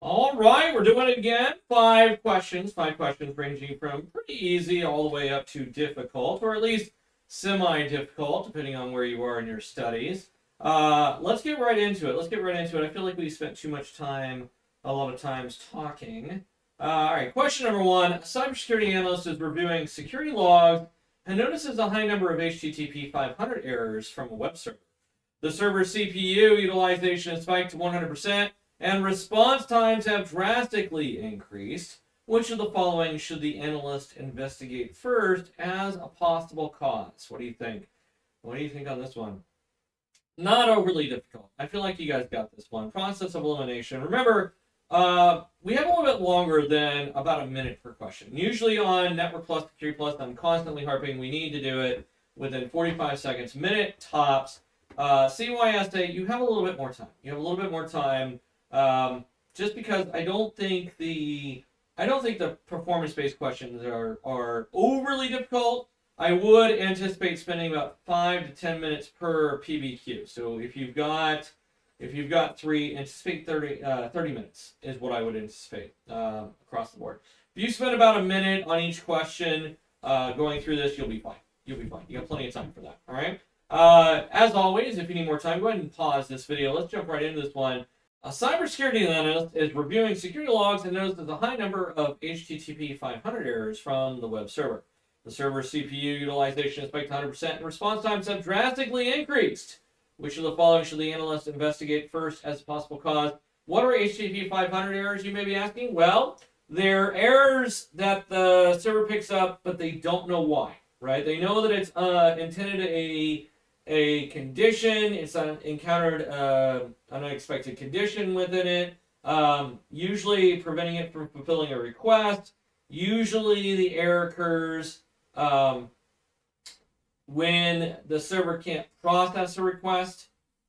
All right, we're doing it again. Five questions ranging from pretty easy all the way up to difficult, or at least semi-difficult, depending on where you are in your studies. Let's get right into it. I feel like we spent too much time, a lot of times, talking. All right, question number one. A cybersecurity analyst is reviewing security logs and notices a high number of HTTP 500 errors from a web server. The server's CPU utilization has spiked to 100%. And response times have drastically increased. Which of the following should the analyst investigate first as a possible cause? What do you think? What do you think on this one? Not overly difficult. I feel like you guys got this one. Process of elimination. Remember, we have a little bit longer than about a minute per question. Usually on Network Plus, Security Plus, I'm constantly harping we need to do it within 45 seconds, minute tops. CYSA, you have a little bit more time. Just because I don't think the performance-based questions are overly difficult. I would anticipate spending about 5 to 10 minutes per PBQ. So if you've got three, anticipate 30 minutes is what I would anticipate across the board. If you spend about a minute on each question going through this, you'll be fine. You got plenty of time for that. All right. As always, if you need more time, go ahead and pause this video. Let's jump right into this one. A cybersecurity analyst is reviewing security logs and notices a high number of HTTP 500 errors from the web server. The server's CPU utilization has spiked 100% and response times have drastically increased. Which of the following should the analyst investigate first as a possible cause? What are HTTP 500 errors, you may be asking? Well, they're errors that the server picks up, but they don't know why, right? They know that it's intended a condition, it's encountered an unexpected condition within it, usually preventing it from fulfilling a request. Usually the error occurs when the server can't process a request,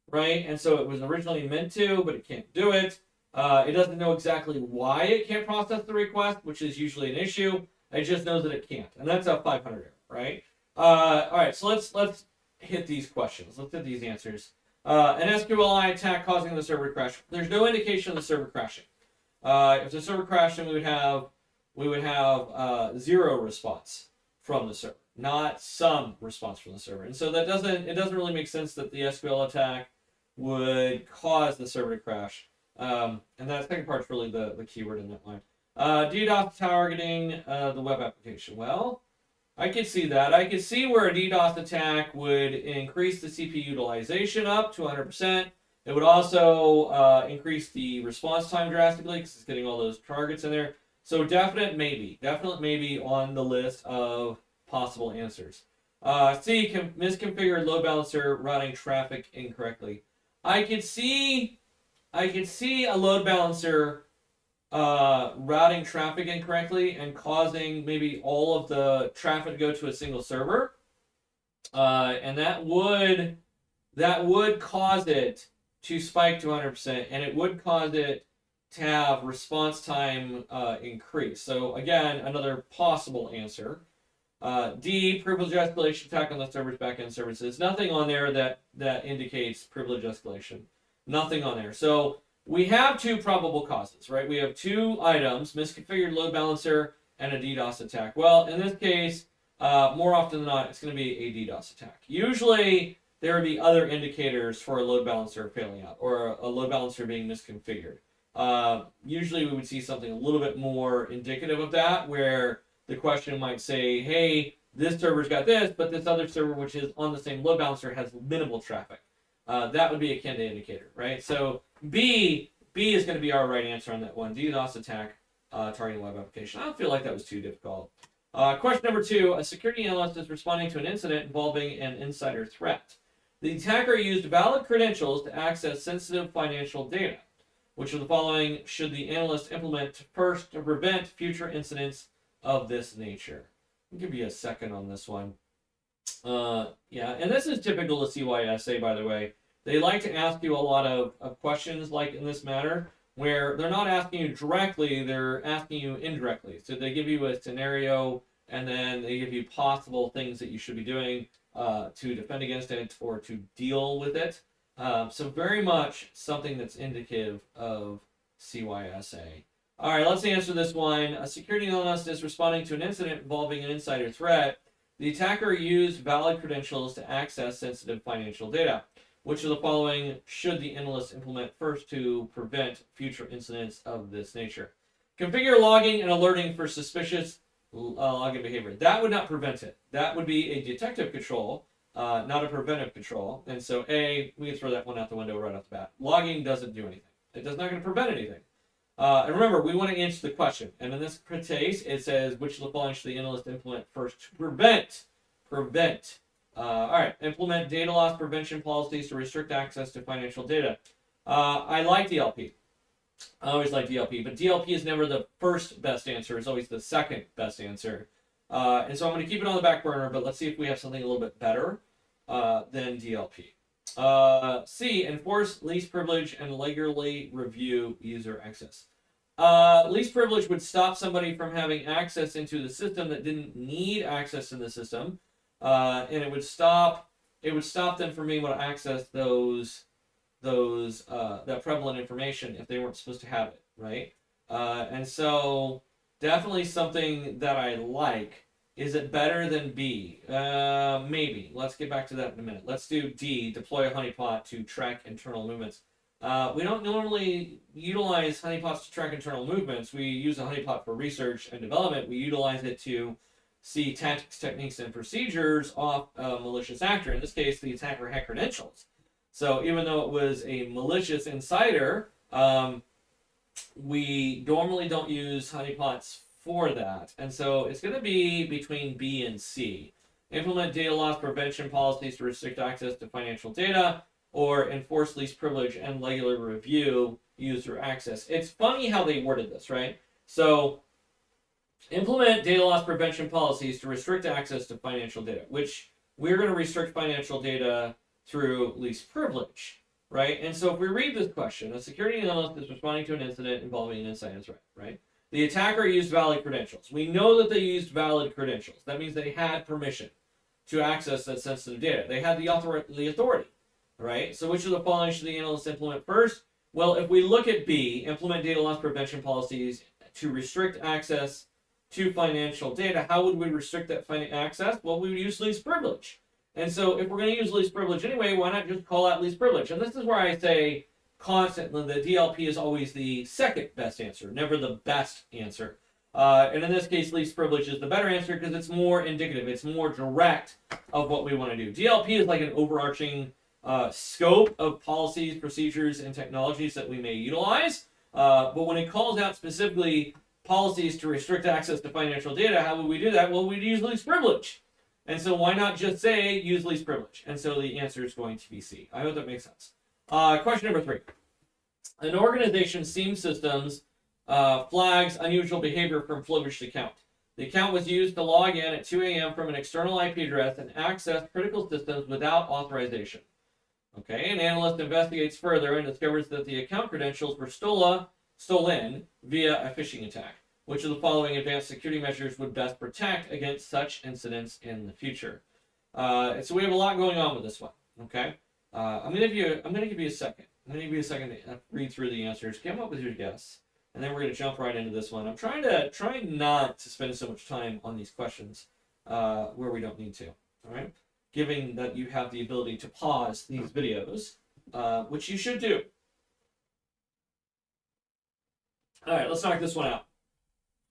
right? And so it was originally meant to, but it can't do it. It doesn't know exactly why it can't process the request, which is usually an issue. It just knows that it can't, and that's a 500 error, right? All right, so let's hit these questions. Let's hit these answers. An SQLI attack causing the server to crash. There's no indication of the server crashing. If the server crashed, then we would have zero response from the server, not some response from the server. And so it doesn't really make sense that the SQL attack would cause the server to crash. And that second part's really the keyword in that line. DDoS targeting the web application. Well, I could see that. I could see where a DDoS attack would increase the CPU utilization up to 100%. It would also increase the response time drastically because it's getting all those targets in there. So definite maybe on the list of possible answers. C, misconfigured load balancer routing traffic incorrectly. I could see a load balancer routing traffic incorrectly and causing maybe all of the traffic to go to a single server, and that would cause it to spike to 100%, and it would cause it to have response time increase. So again, another possible answer. D, privilege escalation attack on the server's backend services. Nothing on there that indicates privilege escalation. Nothing on there. So we have two probable causes, right? We have two items, misconfigured load balancer and a DDoS attack. Well, in this case, more often than not, it's going to be a DDoS attack. Usually, there would be other indicators for a load balancer failing out or a load balancer being misconfigured. Usually, we would see something a little bit more indicative of that, where the question might say, hey, this server's got this, but this other server, which is on the same load balancer, has minimal traffic. That would be a candidate indicator, right? So B is going to be our right answer on that one. DDoS attack targeting web application. I don't feel like that was too difficult. Question number 2. A security analyst is responding to an incident involving an insider threat. The attacker used valid credentials to access sensitive financial data. Which of the following should the analyst implement first to prevent future incidents of this nature? I'll give you a second on this one. Yeah, and this is typical of CYSA, by the way. They like to ask you a lot of questions like in this matter, where they're not asking you directly, they're asking you indirectly. So they give you a scenario, and then they give you possible things that you should be doing to defend against it or to deal with it. So very much something that's indicative of CYSA. All right, let's answer this one. A security analyst is responding to an incident involving an insider threat. The attacker used valid credentials to access sensitive financial data. Which of the following should the analyst implement first to prevent future incidents of this nature? Configure logging and alerting for suspicious login behavior. That would not prevent it. That would be a detective control, not a preventive control. And so A, we can throw that one out the window right off the bat. Logging doesn't do anything. It does not going to prevent anything. And remember, we want to answer the question. And in this case, it says, which of the following should the analyst implement first to prevent? All right, implement data loss prevention policies to restrict access to financial data. I like DLP. I always like DLP, but DLP is never the first best answer. It's always the second best answer. And so I'm going to keep it on the back burner, but let's see if we have something a little bit better than DLP. C, enforce least privilege and regularly review user access. Least privilege would stop somebody from having access into the system that didn't need access to the system. And it would stop them from being able to access that prevalent information if they weren't supposed to have it, right? And so definitely something that I like. Is it better than B? Maybe. Let's get back to that in a minute. Let's do D, deploy a honeypot to track internal movements. We don't normally utilize honeypots to track internal movements. We use a honeypot for research and development. We utilize it to see tactics, techniques, and procedures off a malicious actor. In this case, the attacker had credentials. So even though it was a malicious insider, we normally don't use honeypots for that. And so it's going to be between B and C. Implement data loss prevention policies to restrict access to financial data, or enforce least privilege and regular review user access. It's funny how they worded this, right? So implement data loss prevention policies to restrict access to financial data, which we're going to restrict financial data through least privilege, right? And so if we read this question, a security analyst is responding to an incident involving an insider threat, right? The attacker used valid credentials. We know that they used valid credentials. That means they had permission to access that sensitive data. They had the authority, right? So which of the following should the analyst implement first? Well, if we look at B, implement data loss prevention policies to restrict access to financial data. How would we restrict that access? Well, we would use least privilege. And so if we're going to use least privilege anyway, why not just call out least privilege? And this is where I say constantly the DLP is always the second best answer, never the best answer. And in this case, least privilege is the better answer because it's more indicative. It's more direct of what we want to do. DLP is like an overarching scope of policies, procedures, and technologies that we may utilize. But when it calls out specifically policies to restrict access to financial data, how would we do that? Well, we'd use least privilege. And so why not just say use least privilege? And so the answer is going to be C. I hope that makes sense. Question number 3. An organization's SIEM systems flags unusual behavior from privileged account. The account was used to log in at 2 a.m. from an external IP address and access critical systems without authorization. Okay, an analyst investigates further and discovers that the account credentials were stolen via a phishing attack. Which of the following advanced security measures would best protect against such incidents in the future? So we have a lot going on with this one. Okay, I'm gonna give you a second. I'm gonna give you a second to read through the answers, come up with your guess, and then we're gonna jump right into this one. I'm trying not to spend so much time on these questions where we don't need to. All right, given that you have the ability to pause these videos, which you should do. All right, let's knock this one out.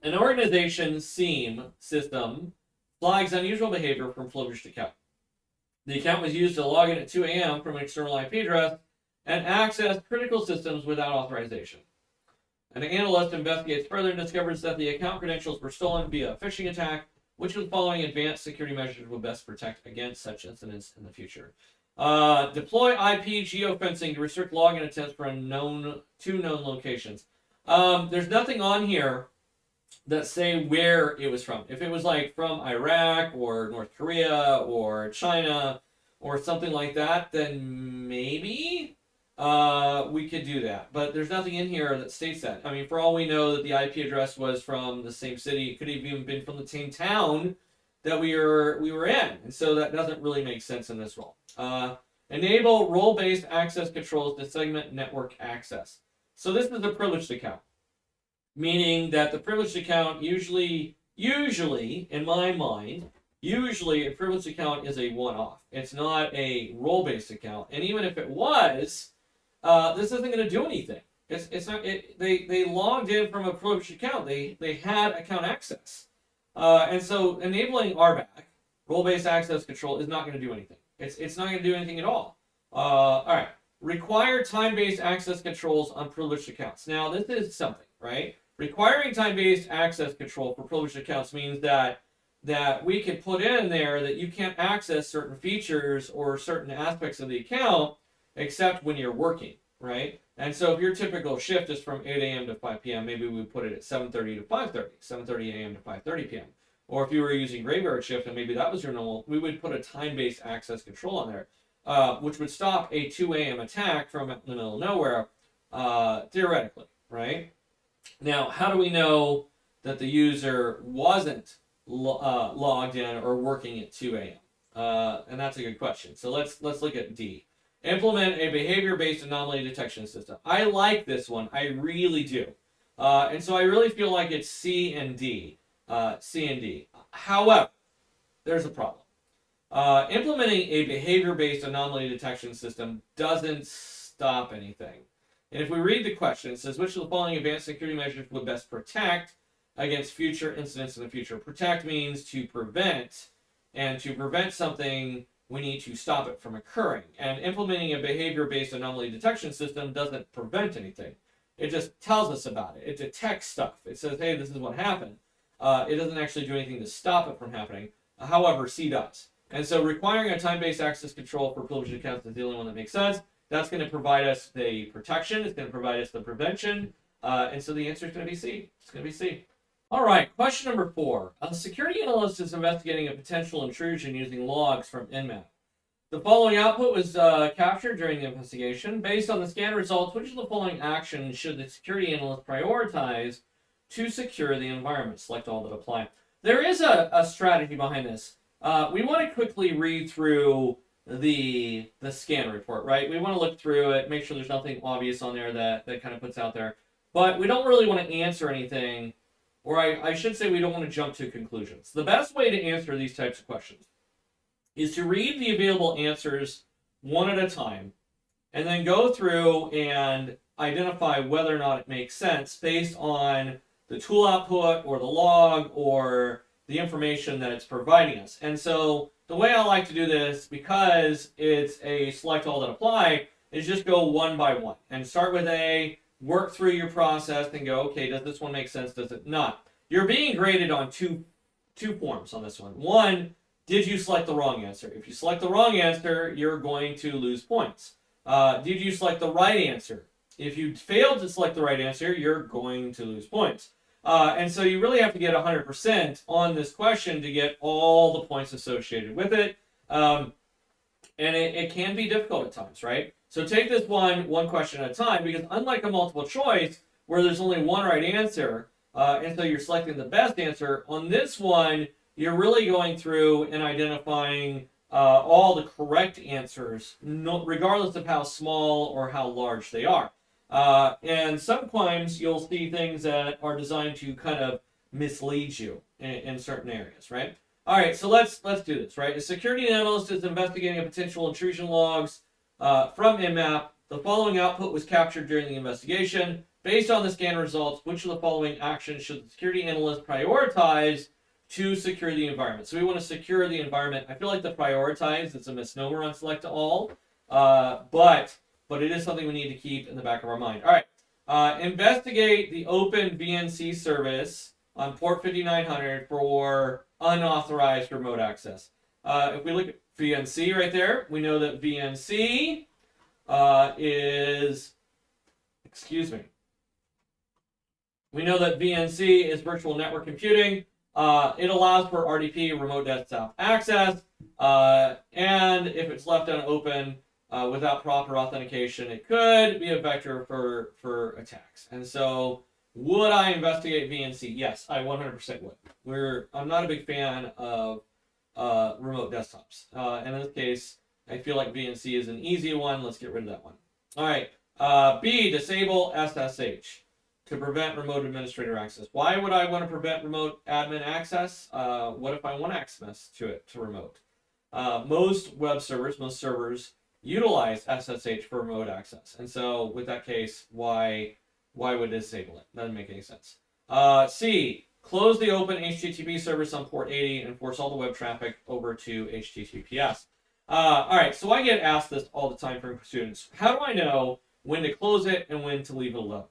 An organization's SIEM system flags unusual behavior from privileged account. The account was used to log in at 2 a.m. from an external IP address and access critical systems without authorization. An analyst investigates further and discovers that the account credentials were stolen via a phishing attack. Which of the following advanced security measures will best protect against such incidents in the future? Deploy IP geofencing to restrict login attempts for two known locations. There's nothing on here that say where it was from. If it was like from Iraq or North Korea or China or something like that, then maybe we could do that. But there's nothing in here that states that. I mean, for all we know that the IP address was from the same city, it could have even been from the same town that we were in. And so that doesn't really make sense in this role. Enable role-based access controls to segment network access. So this is a privileged account, meaning that the privileged account usually, in my mind, usually a privileged account is a one-off. It's not a role-based account. And even if it was, this isn't going to do anything. It's not. They logged in from a privileged account. They had account access, and so enabling RBAC, role-based access control, is not going to do anything. It's not going to do anything at all. All right. Require time-based access controls on privileged accounts. Now this is something, right? Requiring time-based access control for privileged accounts means that we can put in there that you can't access certain features or certain aspects of the account except when you're working, right? And so if your typical shift is from 8 a.m. to 5 p.m., maybe we put it at 7:30 to 5:30, 7:30 a.m. to 5:30 p.m. Or if you were using graveyard shift and maybe that was your normal, we would put a time-based access control on there, which would stop a 2 a.m. attack from in the middle of nowhere, theoretically, right? Now, how do we know that the user wasn't logged in or working at 2 a.m.? And that's a good question. So let's look at D. Implement a behavior-based anomaly detection system. I like this one. I really do. And so I really feel like it's C and D. However, there's a problem. Implementing a behavior-based anomaly detection system doesn't stop anything. And if we read the question, it says, which of the following advanced security measures would best protect against future incidents in the future? Protect means to prevent, and to prevent something, we need to stop it from occurring. And implementing a behavior-based anomaly detection system doesn't prevent anything. It just tells us about it. It detects stuff. It says, hey, this is what happened. It doesn't actually do anything to stop it from happening. However, C does. And so requiring a time-based access control for privileged accounts is the only one that makes sense. That's going to provide us the protection. It's going to provide us the prevention. And so the answer is going to be C. It's going to be C. All right, question number 4. A security analyst is investigating a potential intrusion using logs from Nmap. The following output was captured during the investigation. Based on the scan results, which of the following actions should the security analyst prioritize to secure the environment? Select all that apply. There is a strategy behind this. We want to quickly read through the scan report, right? We want to look through it, make sure there's nothing obvious on there that kind of puts out there. But we don't really want to answer anything, or I should say we don't want to jump to conclusions. The best way to answer these types of questions is to read the available answers one at a time, and then go through and identify whether or not it makes sense based on the tool output or the log or the information that it's providing us. And so the way I like to do this, because it's a select all that apply, is just go one by one and start with A, work through your process and go, okay, does this one make sense? Does it not? You're being graded on two forms on this one. One, did you select the wrong answer? If you select the wrong answer, you're going to lose points. Did you select the right answer? If you failed to select the right answer, you're going to lose points. And so you really have to get 100% on this question to get all the points associated with it. And it can be difficult at times, right? So take this one question at a time, because unlike a multiple choice where there's only one right answer, and so you're selecting the best answer, on this one, you're really going through and identifying all the correct answers, regardless of how small or how large they are. And sometimes you'll see things that are designed to kind of mislead you in certain areas, right? All right, so let's do this, right? A security analyst is investigating a potential intrusion logs from Nmap. The following output was captured during the investigation. Based on the scan results, which of the following actions should the security analyst prioritize to secure the environment? So we want to secure the environment. I feel like the prioritize is a misnomer on select all, but it is something we need to keep in the back of our mind. All right, investigate the open VNC service on port 5900 for unauthorized remote access. If we look at VNC right there, we know that VNC we know that VNC is virtual network computing. It allows for RDP, remote desktop access, and if it's left unopened without proper authentication, it could be a vector for attacks. And so, would I investigate VNC? Yes, I 100% would. I'm not a big fan of remote desktops. And in this case, I feel like VNC is an easy one. Let's get rid of that one. All right. B, disable SSH to prevent remote administrator access. Why would I want to prevent remote admin access? What if I want access to it to remote? Most web servers, most servers utilize SSH for remote access. And so with that case, why would disable it? Doesn't make any sense. C, close the open HTTP service on port 80 and force all the web traffic over to HTTPS. All right, so I get asked this all the time from students. How do I know when to close it and when to leave it alone?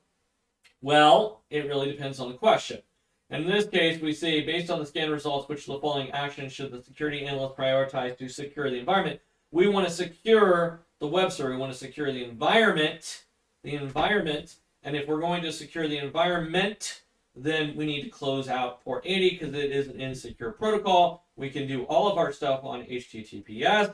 Well, it really depends on the question. And in this case, we see, based on the scan results, which of the following actions should the security analyst prioritize to secure the environment? We want to secure the web server. We want to secure the environment. And if we're going to secure the environment, then we need to close out port 80 because it is an insecure protocol. We can do all of our stuff on HTTPS,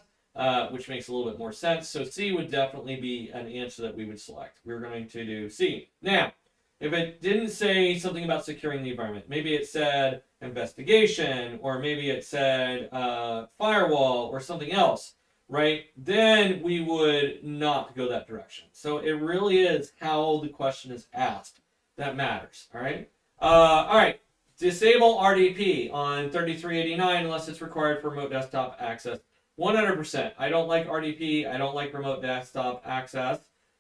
which makes a little bit more sense. So C would definitely be an answer that we would select. We're going to do C. Now, if it didn't say something about securing the environment, maybe it said investigation, or maybe it said firewall or something else, right? Then we would not go that direction. So it really is how the question is asked that matters, all right? All right, disable RDP on 3389 unless it's required for remote desktop access. 100%. I don't like RDP. I don't like remote desktop access.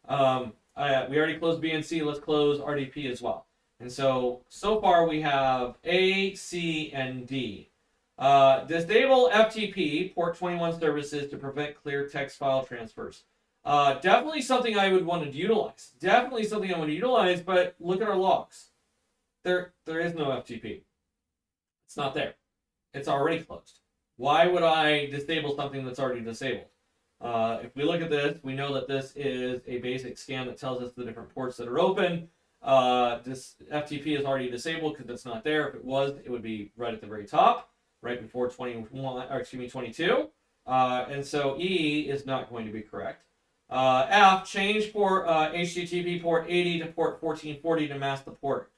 We already closed B and C. Let's close RDP as well. And so far we have A, C, and D. Disable FTP, port 21 services to prevent clear text file transfers. Definitely something I would want to utilize. Definitely something I want to utilize, but look at our logs. There is no FTP. It's not there. It's already closed. Why would I disable something that's already disabled? If we look at this, we know that this is a basic scan that tells us the different ports that are open. This FTP is already disabled because it's not there. If it was, it would be right at the very top, right before 22. And so E is not going to be correct. F, change port HTTP port 80 to port 1440 to mask the port.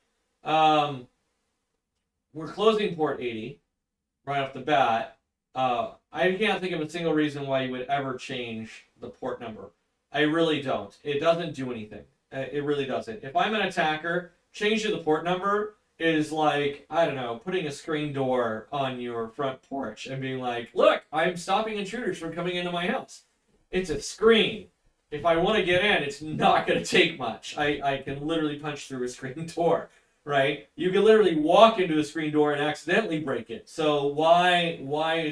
We're closing port 80 right off the bat. I can't think of a single reason why you would ever change the port number. I really don't. It doesn't do anything. It really doesn't. If I'm an attacker, changing the port number is like, I don't know, putting a screen door on your front porch and being like, look, I'm stopping intruders from coming into my house. It's a screen. If I want to get in, it's not going to take much. I can literally punch through a screen door, right? You can literally walk into a screen door and accidentally break it. So why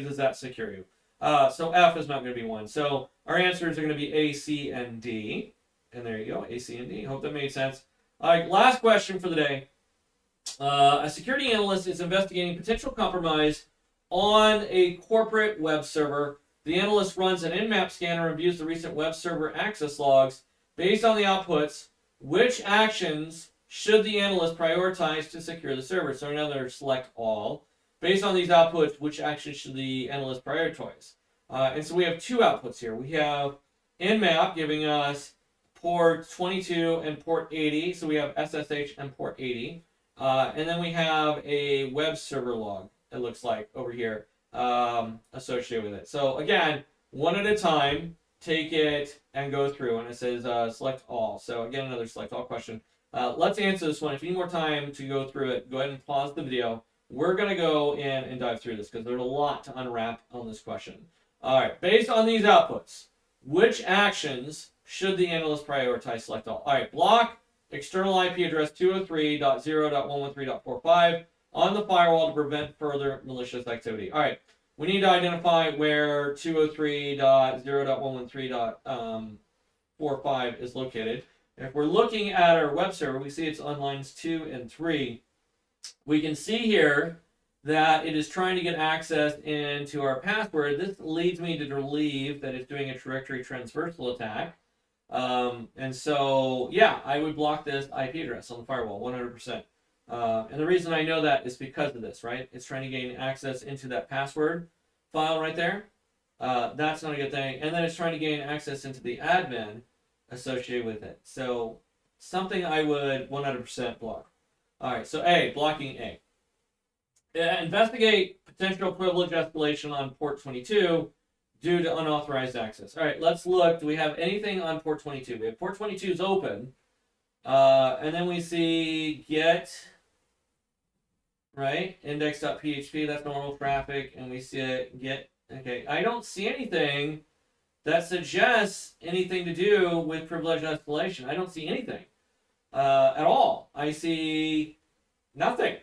does that secure you? So F is not going to be one. So our answers are going to be A, C, and D. And there you go, A, C, and D. Hope that made sense. All right, last question for the day. A security analyst is investigating potential compromise on a corporate web server. The analyst runs an Nmap scanner and views the recent web server access logs. Based on the outputs, which actions should the analyst prioritize to secure the server? So another select all. Based on these outputs, which actions should the analyst prioritize? And so we have two outputs here. We have Nmap giving us port 22 and port 80. So we have SSH and port 80. And then we have a web server log, it looks like, over here associated with it. So again, one at a time, take it and go through. And it says select all. So again, another select all question. Let's answer this one. If you need more time to go through it, go ahead and pause the video. We're going to go in and dive through this because there's a lot to unwrap on this question. All right, based on these outputs, which actions should the analyst prioritize? Select all. All right, block external IP address 203.0.113.45 on the firewall to prevent further malicious activity. All right, we need to identify where 203.0.113.45 is located. If we're looking at our web server, we see it's on lines 2 and 3. We can see here that it is trying to get access into our password. This leads me to believe that it's doing a directory transversal attack. And so, yeah, I would block this IP address on the firewall, 100%. And the reason I know that is because of this, right? It's trying to gain access into that password file right there. That's not a good thing. And then it's trying to gain access into the admin associated with it. So something I would 100% block. All right, so A, blocking A. Investigate potential privilege escalation on port 22. due to unauthorized access. All right, let's look. Do we have anything on port 22? We have port 22 is open. And then we see get, right, index.php, that's normal traffic. And we see it get, okay. I don't see anything that suggests anything to do with privilege escalation. I don't see anything at all. I see nothing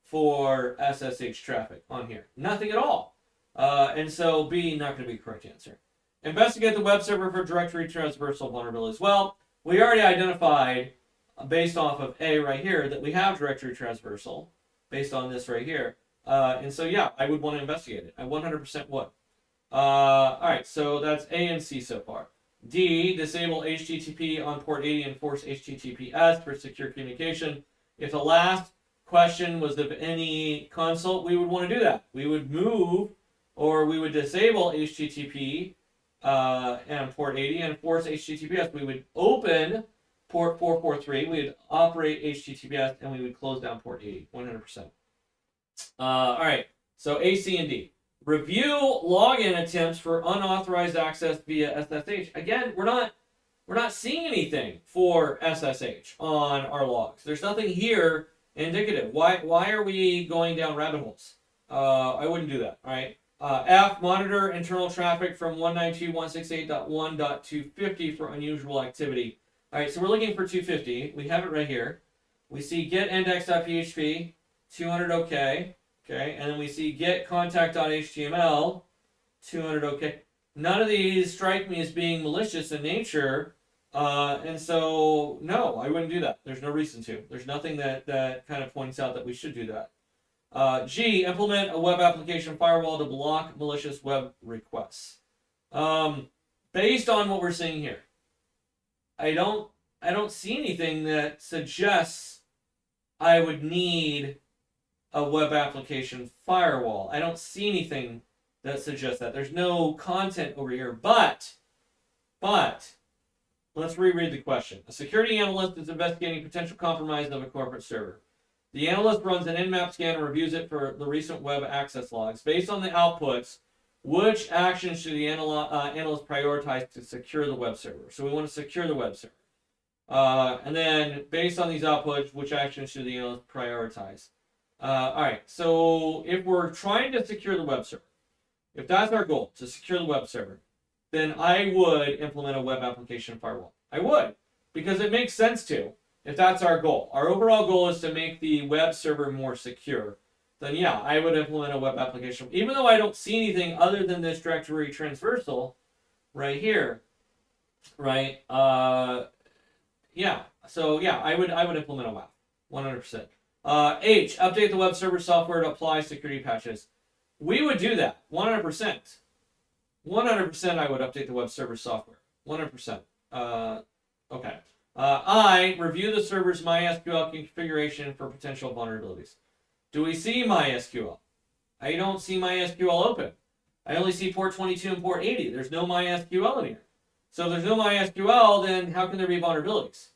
for SSH traffic on here. Nothing at all. And so B, not going to be the correct answer. Investigate the web server for directory traversal vulnerabilities. Well, we already identified, based off of A right here, that we have directory traversal, based on this right here. And so, yeah, I would want to investigate it. I 100% would. All right, so that's A and C so far. D, disable HTTP on port 80 and force HTTPS for secure communication. If the last question was of any consult, we would want to do that. We would move, or we would disable HTTP and port 80 and force HTTPS. We would open port 443, we would operate HTTPS, and we would close down port 80, 100%. All right, so A, C, and D. Review login attempts for unauthorized access via SSH. Again, we're not seeing anything for SSH on our logs. There's nothing here indicative. Why are we going down rabbit holes? I wouldn't do that. All right. F, monitor internal traffic from 192.168.1.250 for unusual activity. All right, so we're looking for 250. We have it right here. We see get index.php, 200 OK. Okay, and then we see get contact.html, 200 OK. None of these strike me as being malicious in nature, and so no, I wouldn't do that. There's no reason to. There's nothing that kind of points out that we should do that. G, implement a web application firewall to block malicious web requests. Based on what we're seeing here, I don't see anything that suggests I would need a web application firewall. I don't see anything that suggests that. There's no content over here, but let's reread the question. A security analyst is investigating potential compromise of a corporate server. The analyst runs an nmap scan and reviews it for the recent web access logs. Based on the outputs, which actions should the analyst prioritize to secure the web server? So we want to secure the web server. And then based on these outputs, which actions should the analyst prioritize? All right, so if we're trying to secure the web server, if that's our goal, to secure the web server, then I would implement a web application firewall. I would, because it makes sense to, if that's our goal. Our overall goal is to make the web server more secure. Then yeah, I would implement a web application. Even though I don't see anything other than this directory transversal right here, right? Yeah, so yeah, I would implement a WAF, 100%. H, update the web server software to apply security patches. We would do that, 100%. 100% I would update the web server software, 100%. Okay. I, review the server's MySQL configuration for potential vulnerabilities. Do we see MySQL? I don't see MySQL open. I only see port 22 and port 80. There's no MySQL in here. So if there's no MySQL, then how can there be vulnerabilities?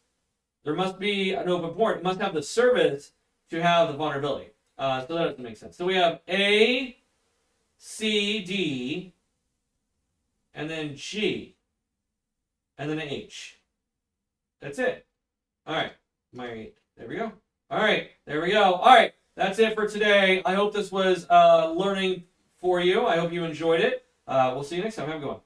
There must be an open port. It must have the service to have the vulnerability. So that doesn't make sense. So we have A, C, D, and then G, and then H. That's it. All right. There we go. All right. There we go. All right. That's it for today. I hope this was learning for you. I hope you enjoyed it. We'll see you next time. Have a good one.